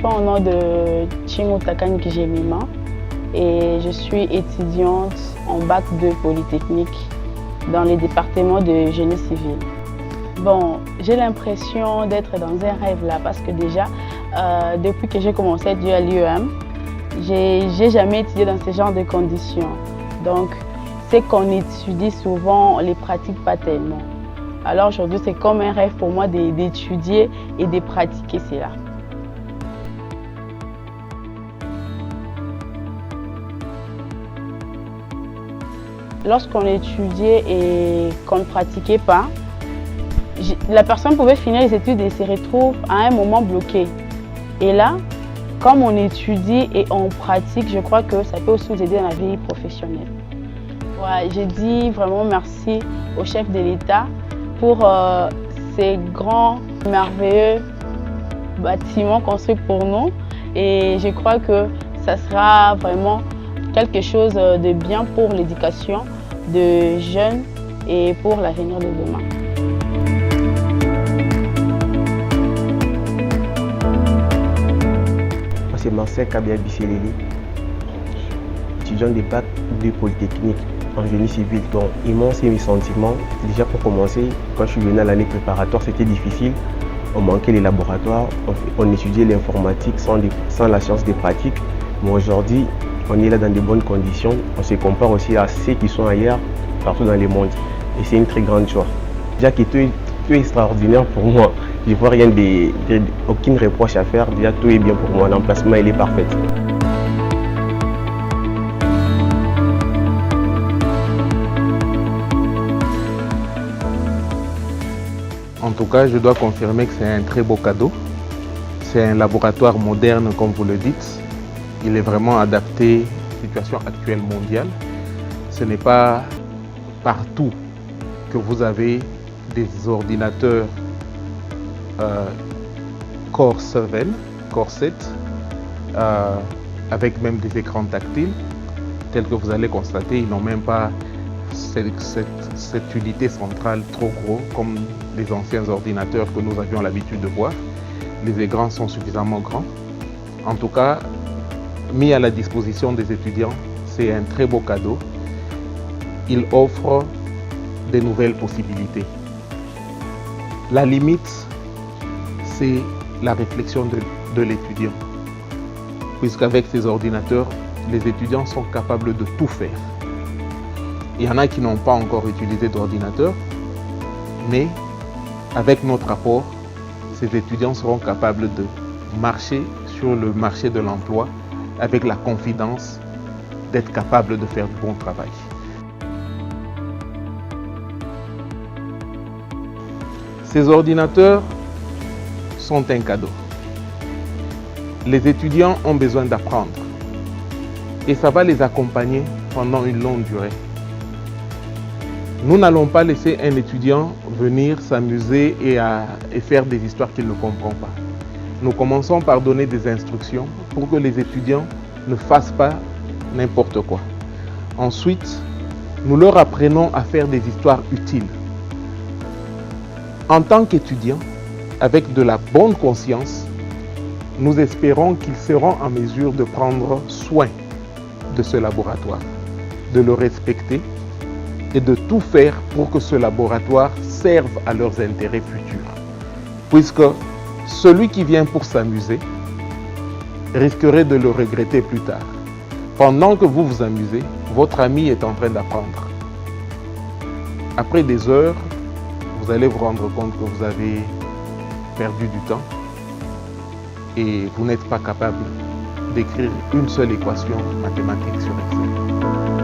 réponds au nom de Chingu Takani Kijemima et je suis étudiante en bac 2 Polytechnique dans le département de génie civil. Bon, j'ai l'impression d'être dans un rêve là parce que déjà, depuis que j'ai commencé à étudier à l'UEM, j'ai jamais étudié dans ce genre de conditions. Donc, ce qu'on étudie souvent, on ne les pratique pas tellement. Alors aujourd'hui, c'est comme un rêve pour moi d'étudier et de pratiquer cela. Lorsqu'on étudiait et qu'on ne pratiquait pas, la personne pouvait finir les études et se retrouve à un moment bloqué. Et là, comme on étudie et on pratique, je crois que ça peut aussi nous aider dans la vie professionnelle. Ouais, j'ai dit vraiment merci au chef de l'État pour ces grands, merveilleux bâtiments construits pour nous. Et je crois que ça sera vraiment quelque chose de bien pour l'éducation de jeunes et pour l'avenir de demain. C'est Marcel Kabia Bisseleli, étudiant de bac 2 Polytechnique en génie civil. Donc, immense mes sentiments. Déjà pour commencer, quand je suis venu à l'année préparatoire, c'était difficile. On manquait les laboratoires, on étudiait l'informatique sans la science des pratiques. Mais aujourd'hui, on est là dans de bonnes conditions. On se compare aussi à ceux qui sont ailleurs, partout dans le monde. Et c'est une très grande joie. Déjà que tout est extraordinaire pour moi. Je ne vois rien aucune reproche à faire. Déjà, tout est bien pour moi. L'emplacement, il est parfait. En tout cas, je dois confirmer que c'est un très beau cadeau. C'est un laboratoire moderne, comme vous le dites. Il est vraiment adapté à la situation actuelle mondiale. Ce n'est pas partout que vous avez des ordinateurs Core 7, avec même des écrans tactiles, tels que vous allez constater, ils n'ont même pas cette unité centrale trop gros comme les anciens ordinateurs que nous avions l'habitude de voir. Les écrans sont suffisamment grands. En tout cas, mis à la disposition des étudiants, c'est un très beau cadeau. Il offre de nouvelles possibilités. La limite, c'est la réflexion de l'étudiant. Puisqu'avec ces ordinateurs, les étudiants sont capables de tout faire. Il y en a qui n'ont pas encore utilisé d'ordinateur, mais avec notre apport, ces étudiants seront capables de marcher sur le marché de l'emploi avec la confidence d'être capables de faire du bon travail. Ces ordinateurs sont un cadeau. Les étudiants ont besoin d'apprendre et ça va les accompagner pendant une longue durée. Nous n'allons pas laisser un étudiant venir s'amuser et faire des histoires qu'il ne comprend pas. Nous commençons par donner des instructions pour que les étudiants ne fassent pas n'importe quoi. Ensuite, nous leur apprenons à faire des histoires utiles. En tant qu'étudiants, avec de la bonne conscience, nous espérons qu'ils seront en mesure de prendre soin de ce laboratoire, de le respecter et de tout faire pour que ce laboratoire serve à leurs intérêts futurs. Puisque celui qui vient pour s'amuser risquerait de le regretter plus tard. Pendant que vous vous amusez, votre ami est en train d'apprendre. Après des heures, vous allez vous rendre compte que vous avez perdu du temps et vous n'êtes pas capable d'écrire une seule équation mathématique sur Excel.